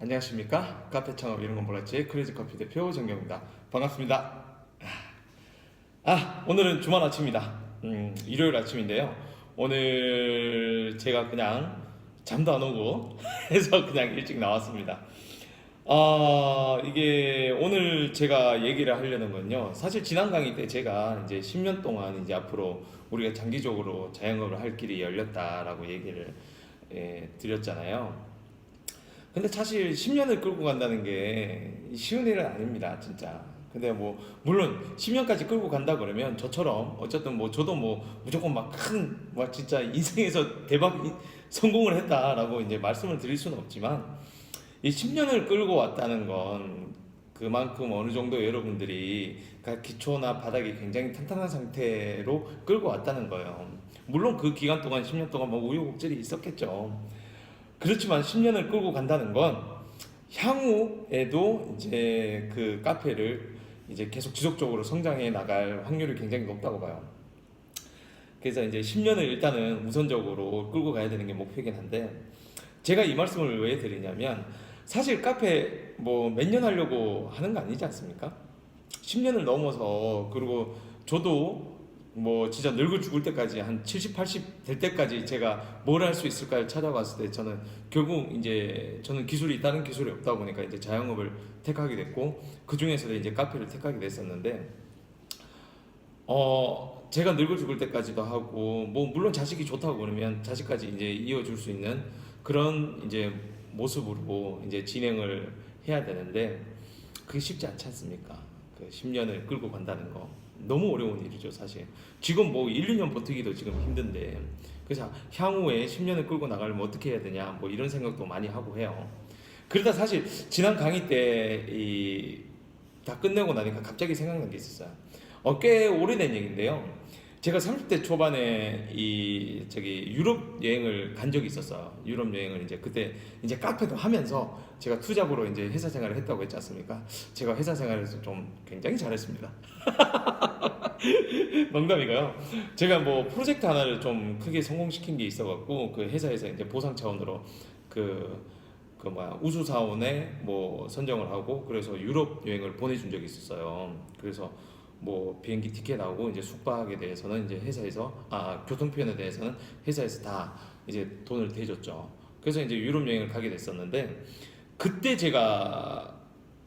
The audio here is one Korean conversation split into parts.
안녕하십니까? 카페 창업 이런 건 몰랐지? 크레이지 커피 대표 정경입니다. 반갑습니다. 오늘은 주말 아침입니다. 일요일 아침인데요. 오늘 제가 그냥 잠도 안 오고 해서 그냥 일찍 나왔습니다. 이게 오늘 제가 얘기를 하려는 건요. 사실 지난 강의 때 제가 이제 10년 동안 이제 앞으로 우리가 장기적으로 자영업을 할 길이 열렸다라고 얘기를 드렸잖아요. 근데 사실 10년을 끌고 간다는 게 쉬운 일은 아닙니다, 진짜. 근데 뭐, 물론 10년까지 끌고 간다 그러면 저처럼, 어쨌든 뭐, 저도 뭐, 무조건 막 막 진짜 인생에서 대박 성공을 했다라고 이제 말씀을 드릴 수는 없지만, 이 10년을 끌고 왔다는 건 그만큼 어느 정도 여러분들이 기초나 바닥이 굉장히 탄탄한 상태로 끌고 왔다는 거예요. 물론 그 기간 동안 10년 동안 뭐 우여곡절이 있었겠죠. 그렇지만 10년을 끌고 간다는 건 향후에도 이제 그 카페를 이제 계속 지속적으로 성장해 나갈 확률이 굉장히 높다고 봐요. 그래서 이제 10년을 일단은 우선적으로 끌고 가야 되는 게 목표이긴 한데, 제가 이 말씀을 왜 드리냐면, 사실 카페 뭐 몇 년 하려고 하는 거 아니지 않습니까? 10년을 넘어서, 그리고 저도 뭐 진짜 늙어 죽을 때까지 한 70, 80 될 때까지 제가 뭘 할 수 있을까를 찾아봤을 때, 저는 결국 이제 저는 다른 기술이 없다 보니까 이제 자영업을 택하게 됐고, 그 중에서도 이제 카페를 택하게 됐었는데, 제가 늙어 죽을 때까지도 하고, 뭐 물론 자식이 좋다고 그러면 자식까지 이제 이어줄 수 있는 그런 이제 모습으로 이제 진행을 해야 되는데, 그게 쉽지 않지 않습니까? 그 10년을 끌고 간다는 거 너무 어려운 일이죠, 사실. 지금 뭐 1, 2년 버티기도 지금 힘든데, 그래서 향후에 10년을 끌고 나가려면 어떻게 해야 되냐, 뭐 이런 생각도 많이 하고 해요. 그러다 사실 지난 강의 때 다 끝내고 나니까 갑자기 생각난 게 있었어요. 꽤 오래된 얘기인데요. 제가 30대 초반에 유럽 여행을 간 적이 있었어요. 유럽 여행을 이제 그때 이제 카페도 하면서 제가 투잡으로 이제 회사 생활을 했다고 했지 않습니까? 제가 회사 생활에서 좀 굉장히 잘했습니다. 농담이고요. 제가 뭐 프로젝트 하나를 좀 크게 성공시킨 게 있어갖고, 그 회사에서 이제 보상 차원으로 우수사원에 뭐 선정을 하고, 그래서 유럽 여행을 보내준 적이 있었어요. 그래서 뭐 비행기 티켓하고 이제 숙박에 대해서는 이제 교통편에 대해서는 회사에서 다 이제 돈을 대줬죠. 그래서 이제 유럽 여행을 가게 됐었는데, 그때 제가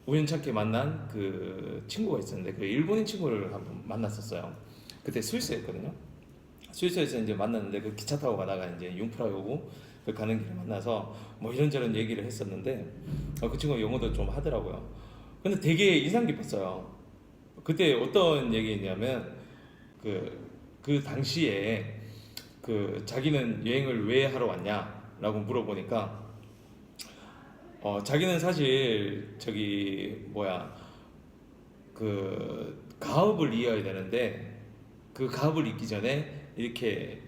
우연찮게 만난 그 친구가 있었는데, 그 일본인 친구를 한번 만났었어요. 그때 스위스였거든요. 스위스에서 이제 만났는데, 그 기차 타고 가다가 이제 융프라요고 그 가는 길에 만나서 뭐 이런저런 얘기를 했었는데, 그 친구가 영어도 좀 하더라고요. 근데 되게 인상 깊었어요. 그때 어떤 얘기했냐면, 그 당시에 자기는 여행을 왜 하러 왔냐라고 물어보니까, 자기는 사실 가업을 이어야 되는데, 그 가업을 잇기 전에 이렇게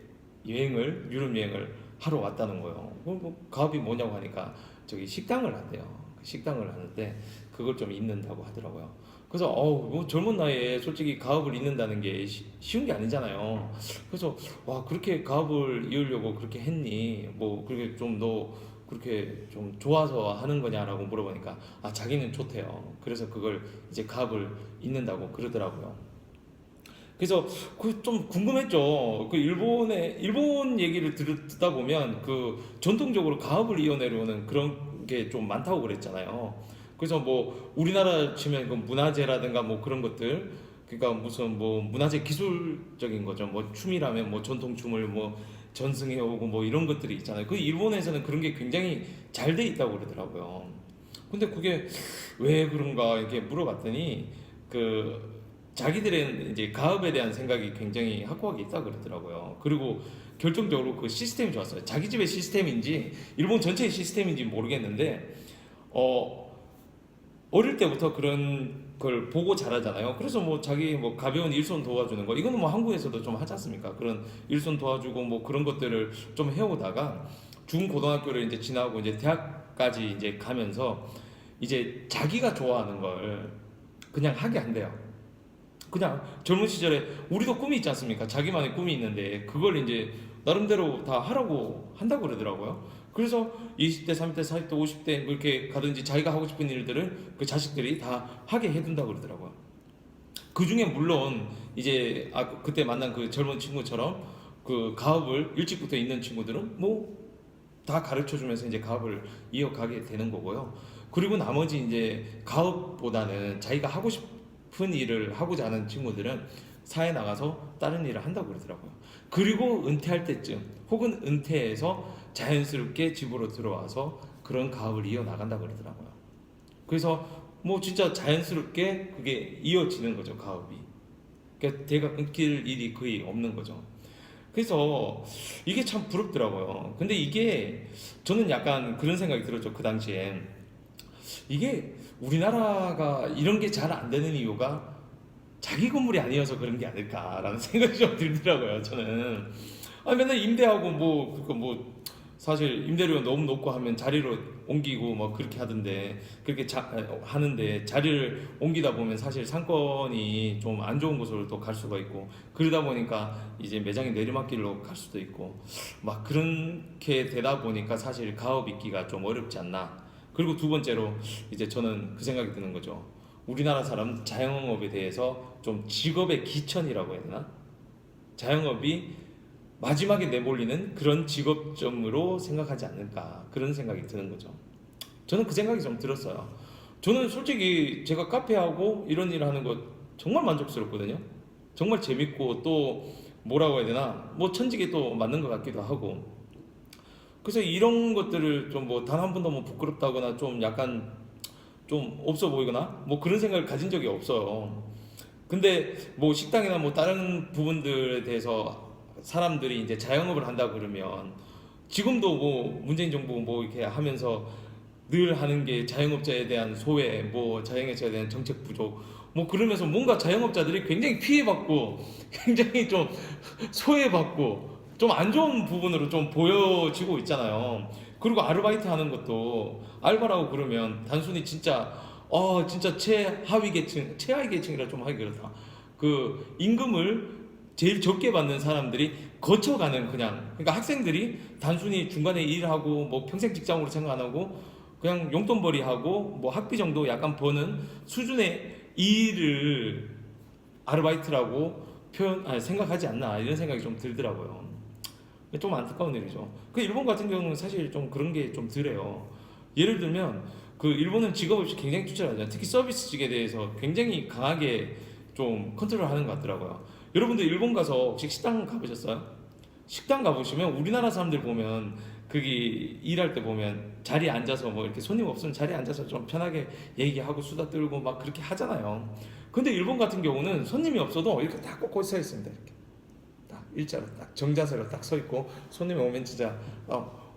유럽 여행을 하러 왔다는 거예요. 뭐 가업이 뭐냐고 하니까 식당을 한대요. 식당을 하는데 그걸 좀 잇는다고 하더라고요. 그래서 뭐 젊은 나이에 솔직히 가업을 잇는다는 게 쉬운 게 아니잖아요. 그래서 와, 그렇게 가업을 이으려고 그렇게 했니? 뭐 그렇게 좀 너 그렇게 좀 좋아서 하는 거냐라고 물어보니까, 자기는 좋대요. 그래서 그걸 이제 가업을 잇는다고 그러더라고요. 그래서 그 좀 궁금했죠. 그 일본 얘기를 듣다 보면 그 전통적으로 가업을 이어내려오는 그런 게 좀 많다고 그랬잖아요. 그래서 뭐 우리나라 치면 그 문화재라든가 뭐 그런 것들, 그러니까 무슨 뭐 문화재 기술적인 거죠. 뭐 춤이라면 뭐 전통 춤을 뭐 전승해 오고 뭐 이런 것들이 있잖아요. 그 일본에서는 그런 게 굉장히 잘 돼 있다고 그러더라고요. 근데 그게 왜 그런가 이렇게 물어봤더니, 자기들의 이제 가업에 대한 생각이 굉장히 확고하게 있다 그러더라고요. 그리고 결정적으로 그 시스템이 좋았어요. 자기 집의 시스템인지 일본 전체의 시스템인지 모르겠는데, 어릴 때부터 그런 걸 보고 자라잖아요. 그래서 뭐 자기 뭐 가벼운 일손 도와주는 거, 이거는 뭐 한국에서도 좀 하지 않습니까? 그런 일손 도와주고 뭐 그런 것들을 좀 해오다가 중고등학교를 이제 지나고 이제 대학까지 이제 가면서 이제 자기가 좋아하는 걸 그냥 하게 한대요. 그냥 젊은 시절에 우리도 꿈이 있지 않습니까? 자기만의 꿈이 있는데 그걸 이제 나름대로 다 하라고 한다고 그러더라고요. 그래서 20대, 30대, 40대, 50대 뭐 이렇게 가든지 자기가 하고 싶은 일들을 그 자식들이 다 하게 해둔다고 그러더라고요. 그 중에 물론 이제 그때 만난 그 젊은 친구처럼 그 가업을 일찍부터 있는 친구들은 뭐 다 가르쳐 주면서 이제 가업을 이어가게 되는 거고요. 그리고 나머지 이제 가업보다는 자기가 하고 싶은 일을 하고자 하는 친구들은 사회에 나가서 다른 일을 한다고 그러더라고요. 그리고 은퇴할 때쯤 혹은 은퇴해서 자연스럽게 집으로 들어와서 그런 가업을 이어나간다고 그러더라고요. 그래서 뭐 진짜 자연스럽게 그게 이어지는 거죠, 가업이. 그러니까 대가 끊길 일이 거의 없는 거죠. 그래서 이게 참 부럽더라고요. 근데 이게 저는 약간 그런 생각이 들었죠, 그 당시에. 이게 우리나라가 이런 게 잘 안 되는 이유가 자기 건물이 아니어서 그런 게 아닐까라는 생각이 좀 들더라고요, 저는. 맨날 임대하고 뭐, 그니까 뭐, 사실 임대료가 너무 높고 하면 자리로 옮기고 뭐 그렇게 하던데, 그렇게 하는데 자리를 옮기다 보면 사실 상권이 좀 안 좋은 곳으로 또 갈 수가 있고, 그러다 보니까 이제 매장이 내리막길로 갈 수도 있고, 막 그렇게 되다 보니까 사실 가업 있기가 좀 어렵지 않나. 그리고 두 번째로 이제 저는 그 생각이 드는 거죠. 우리나라 사람 자영업에 대해서 좀 직업의 기천이라고 해야 되나? 자영업이 마지막에 내몰리는 그런 직업점으로 생각하지 않을까, 그런 생각이 드는 거죠. 저는 그 생각이 좀 들었어요. 저는 솔직히 제가 카페하고 이런 일 하는 거 정말 만족스럽거든요. 정말 재밌고 또 뭐라고 해야 되나, 뭐 천직에 또 맞는 것 같기도 하고. 그래서 이런 것들을 좀 뭐 단 한 번도 뭐 부끄럽다거나 좀 약간 좀 없어 보이거나 뭐 그런 생각을 가진 적이 없어요. 근데 뭐 식당이나 뭐 다른 부분들에 대해서 사람들이 이제 자영업을 한다 그러면 지금도 뭐 문재인 정부 뭐 이렇게 하면서 늘 하는 게 자영업자에 대한 소외, 뭐 자영업자에 대한 정책 부족, 뭐 그러면서 뭔가 자영업자들이 굉장히 피해받고 굉장히 좀 소외받고 좀 안 좋은 부분으로 좀 보여지고 있잖아요. 그리고 아르바이트 하는 것도 알바라고 그러면 단순히 진짜 진짜 최하위 계층, 최하위 계층이라 좀 하기 그렇다. 그 임금을 제일 적게 받는 사람들이 거쳐가는, 그러니까 학생들이 단순히 중간에 일하고 뭐 평생 직장으로 생각 안 하고 그냥 용돈벌이 하고 뭐 학비 정도 약간 버는 수준의 일을 아르바이트라고 생각하지 않나, 이런 생각이 좀 들더라고요. 좀 안타까운 일이죠. 그 일본 같은 경우는 사실 좀 그런 게 좀 덜해요. 예를 들면 그 일본은 직업 없이 굉장히 투자하잖아요. 특히 서비스직에 대해서 굉장히 강하게 좀 컨트롤하는 것 같더라고요. 여러분들 일본 가서 혹시 식당 가보셨어요? 식당 가보시면 우리나라 사람들 보면 거기 일할 때 보면 자리에 앉아서 뭐 이렇게 손님 없으면 자리에 앉아서 좀 편하게 얘기하고 수다 떨고 막 그렇게 하잖아요. 근데 일본 같은 경우는 손님이 없어도 이렇게 딱 꼿꼿이 서 있습니다. 이렇게 딱 일자로 딱 정자세로 딱 서 있고, 손님이 오면 진짜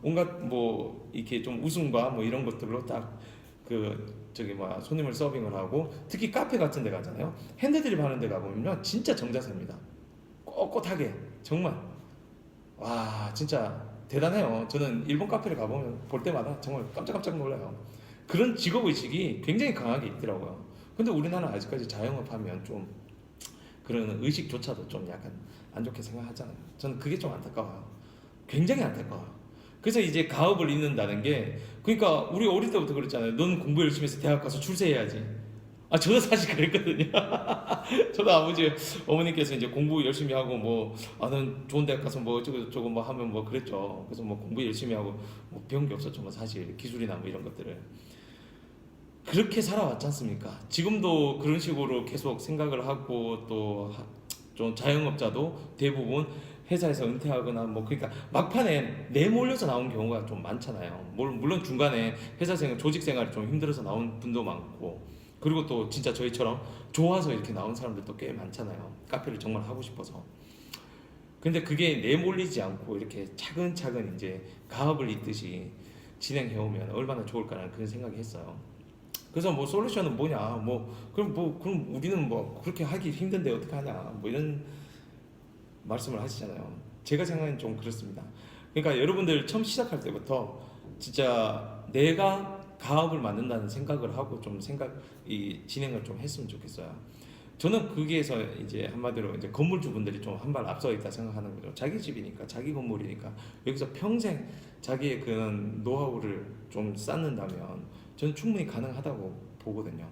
온갖 뭐 이렇게 좀 웃음과 뭐 이런 것들로 딱 그 저기 뭐야 손님을 서빙을 하고, 특히 카페 같은 데 가잖아요. 핸드드립 하는 데 가보면 진짜 정자세입니다. 꼿꼿하게 정말. 와 진짜 대단해요. 저는 일본 카페를 가보면 볼 때마다 정말 깜짝깜짝 놀라요. 그런 직업의식이 굉장히 강하게 있더라고요. 근데 우리나라는 아직까지 자영업하면 좀 그런 의식조차도 좀 약간 안 좋게 생각하잖아요. 저는 그게 좀 안타까워요. 굉장히 안타까워요. 그래서 이제 가업을 잇는다는 게, 그러니까 우리 어릴 때부터 그랬잖아요. 넌 공부 열심히 해서 대학 가서 출세해야지. 저도 사실 그랬거든요. 저도 아버지, 어머니께서 이제 공부 열심히 하고 뭐, 넌 좋은 대학 가서 뭐 어쩌고 저쩌고 뭐 하면 뭐 그랬죠. 그래서 뭐 공부 열심히 하고 뭐 배운 게 없었죠. 뭐 사실 기술이나 뭐 이런 것들을. 그렇게 살아왔지 않습니까? 지금도 그런 식으로 계속 생각을 하고, 또 좀 자영업자도 대부분 회사에서 은퇴하거나 뭐 그러니까 막판에 내몰려서 나온 경우가 좀 많잖아요. 물론 중간에 회사 생활, 조직 생활이 좀 힘들어서 나온 분도 많고, 그리고 또 진짜 저희처럼 좋아서 이렇게 나온 사람들도 꽤 많잖아요. 카페를 정말 하고 싶어서. 근데 그게 내몰리지 않고 이렇게 차근차근 이제 가업을 잇듯이 진행해 오면 얼마나 좋을까라는 그런 생각이 했어요. 그래서 뭐 솔루션은 뭐냐, 그럼 우리는 뭐 그렇게 하기 힘든데 어떻게 하냐, 뭐 이런 말씀을 하시잖아요. 제가 생각엔 좀 그렇습니다. 그러니까 여러분들 처음 시작할 때부터 진짜 내가 가업을 만든다는 생각을 하고 좀 이 진행을 좀 했으면 좋겠어요. 저는 거기에서 이제 한마디로 이제 건물주분들이 좀 한 발 앞서 있다 생각하는 거죠. 자기 집이니까, 자기 건물이니까 여기서 평생 자기의 그런 노하우를 좀 쌓는다면 저는 충분히 가능하다고 보거든요.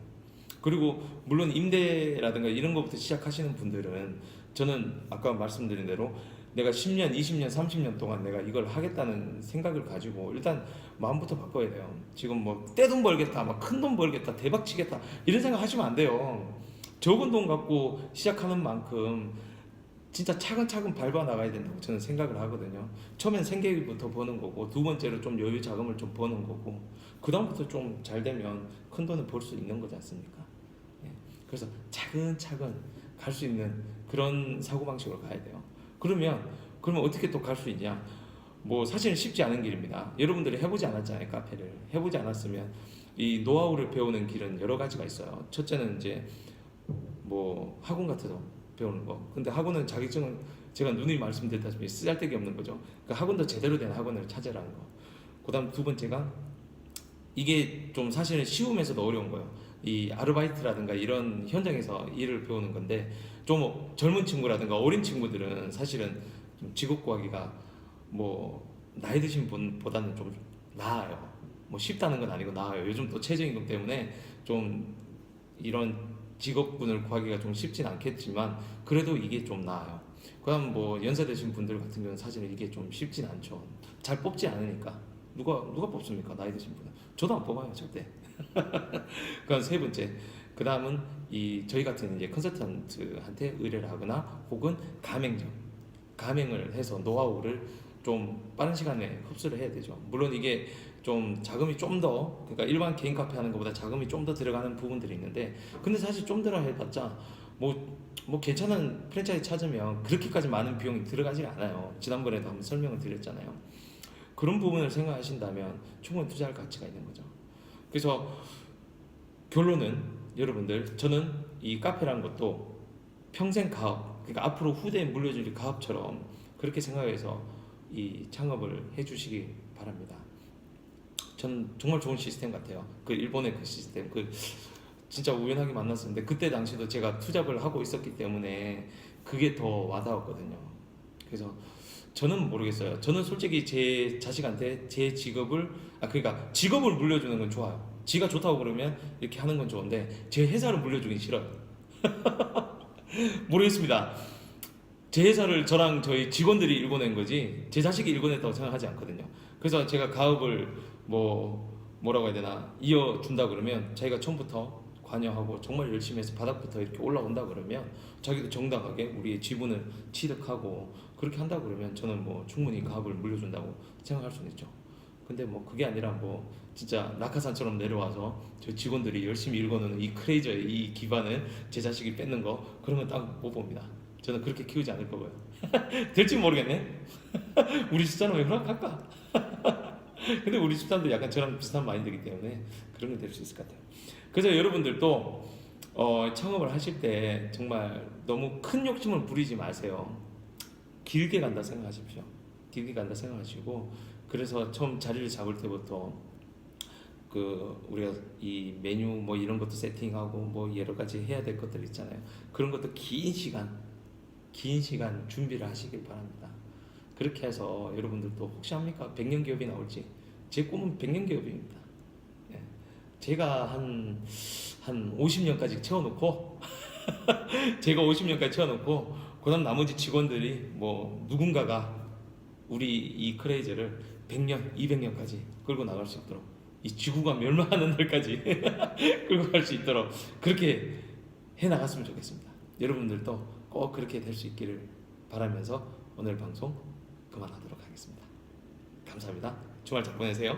그리고 물론 임대라든가 이런 것부터 시작하시는 분들은 저는 아까 말씀드린 대로 내가 10년, 20년, 30년 동안 내가 이걸 하겠다는 생각을 가지고 일단 마음부터 바꿔야 돼요. 지금 뭐 떼돈 벌겠다, 막 큰 돈 벌겠다, 대박 치겠다 이런 생각 하시면 안 돼요. 적은 돈 갖고 시작하는 만큼 진짜 차근차근 밟아 나가야 된다고 저는 생각을 하거든요. 처음엔 생계비부터 버는 거고 두 번째로 좀 여유 자금을 좀 버는 거고 그 다음부터 좀 잘 되면 큰 돈을 벌 수 있는 거지 않습니까? 예. 그래서 차근차근 갈 수 있는 그런 사고방식으로 가야 돼요. 그러면 어떻게 또 갈 수 있냐? 뭐 사실은 쉽지 않은 길입니다. 여러분들이 해보지 않았잖아요. 카페를 해보지 않았으면 이 노하우를 배우는 길은 여러 가지가 있어요. 첫째는 이제 뭐 학원 같은 거 배우는 거. 근데 학원은 자격증은 제가 누누이 말씀드렸다시피 쓰잘데기 없는 거죠. 그러니까 학원도 제대로 된 학원을 찾으라는 거. 그다음 두 번째가 이게 좀 사실은 쉬우면서도 어려운 거예요. 이 아르바이트라든가 이런 현장에서 일을 배우는 건데 좀 젊은 친구라든가 어린 친구들은 사실은 좀 직업 구하기가 뭐 나이 드신 분보다는 좀 나아요. 뭐 쉽다는 건 아니고 나아요. 요즘 또 최저임금 때문에 좀 이런 직업군을 구하기가 좀 쉽진 않겠지만 그래도 이게 좀 나아요. 그다음 뭐 연세 드신 분들 같은 경우는 사실 이게 좀 쉽진 않죠. 잘 뽑지 않으니까 누가 뽑습니까? 나이 드신 분은 저도 안 뽑아요 절대. 그건 세 번째. 그 다음은 이 저희 같은 이제 컨설턴트한테 의뢰를 하거나 혹은 가맹을 해서 노하우를 좀 빠른 시간에 흡수를 해야 되죠. 물론 이게 좀 자금이 좀 더 그러니까 일반 개인 카페 하는 것보다 자금이 좀 더 들어가는 부분들이 있는데 근데 사실 좀 들어 해봤자 뭐 괜찮은 프랜차이즈 찾으면 그렇게까지 많은 비용이 들어가지 않아요. 지난번에도 한번 설명을 드렸잖아요. 그런 부분을 생각하신다면 충분히 투자할 가치가 있는 거죠. 그래서 결론은 여러분들 저는 이 카페라는 것도 평생 가업 그러니까 앞으로 후대에 물려줄 가업처럼 그렇게 생각해서 이 창업을 해주시기 바랍니다. 저는 정말 좋은 시스템 같아요. 그 일본의 그 시스템 그 진짜 우연하게 만났었는데 그때 당시도 제가 투잡을 하고 있었기 때문에 그게 더 와닿았거든요. 그래서 저는 모르겠어요. 저는 솔직히 제 자식한테 제 직업을 그러니까 직업을 물려주는 건 좋아요. 지가 좋다고 그러면 이렇게 하는 건 좋은데 제 회사를 물려주긴 싫어요. 모르겠습니다. 제 회사를 저랑 저희 직원들이 일궈낸 거지 제 자식이 일궈냈다고 생각하지 않거든요. 그래서 제가 가업을 뭐라고 해야 되나 이어준다 그러면 자기가 처음부터 관여하고 정말 열심히 해서 바닥부터 이렇게 올라온다 그러면 자기도 정당하게 우리의 지분을 취득하고 그렇게 한다 그러면 저는 뭐 충분히 가업을 물려준다고 생각할 수는 있죠. 근데 뭐 그게 아니라 뭐 진짜 낙하산처럼 내려와서 저 직원들이 열심히 일궈놓는 이 크레이저의 이 기반을 제 자식이 뺏는 거 그런 건 딱 못 봅니다. 저는 그렇게 키우지 않을 거고요. 될지 모르겠네. 우리 집사는 왜 허락할까? 근데 우리 집사람도 약간 저랑 비슷한 마인드이기 때문에 그런 게 될 수 있을 것 같아요. 그래서 여러분들도 창업을 하실 때 정말 너무 큰 욕심을 부리지 마세요. 길게 간다 생각하십시오. 길게 간다 생각하시고 그래서 처음 자리를 잡을 때부터 그 우리가 이 메뉴 뭐 이런 것도 세팅하고 뭐 여러 가지 해야 될 것들 있잖아요. 그런 것도 긴 시간 준비를 하시길 바랍니다. 그렇게 해서 여러분들도 혹시 합니까? 100년 기업이 나올지. 제 꿈은 100년 기업입니다. 예. 제가 한 50년까지 채워놓고 제가 50년까지 채워놓고 그다음 나머지 직원들이 뭐 누군가가 우리 이 크레이저를 100년, 200년까지 끌고 나갈 수 있도록 이 지구가 멸망하는 날까지 끌고 갈 수 있도록 그렇게 해 나갔으면 좋겠습니다. 여러분들도 꼭 그렇게 될 수 있기를 바라면서 오늘 방송 그만하도록 하겠습니다. 감사합니다. 주말 잘 보내세요.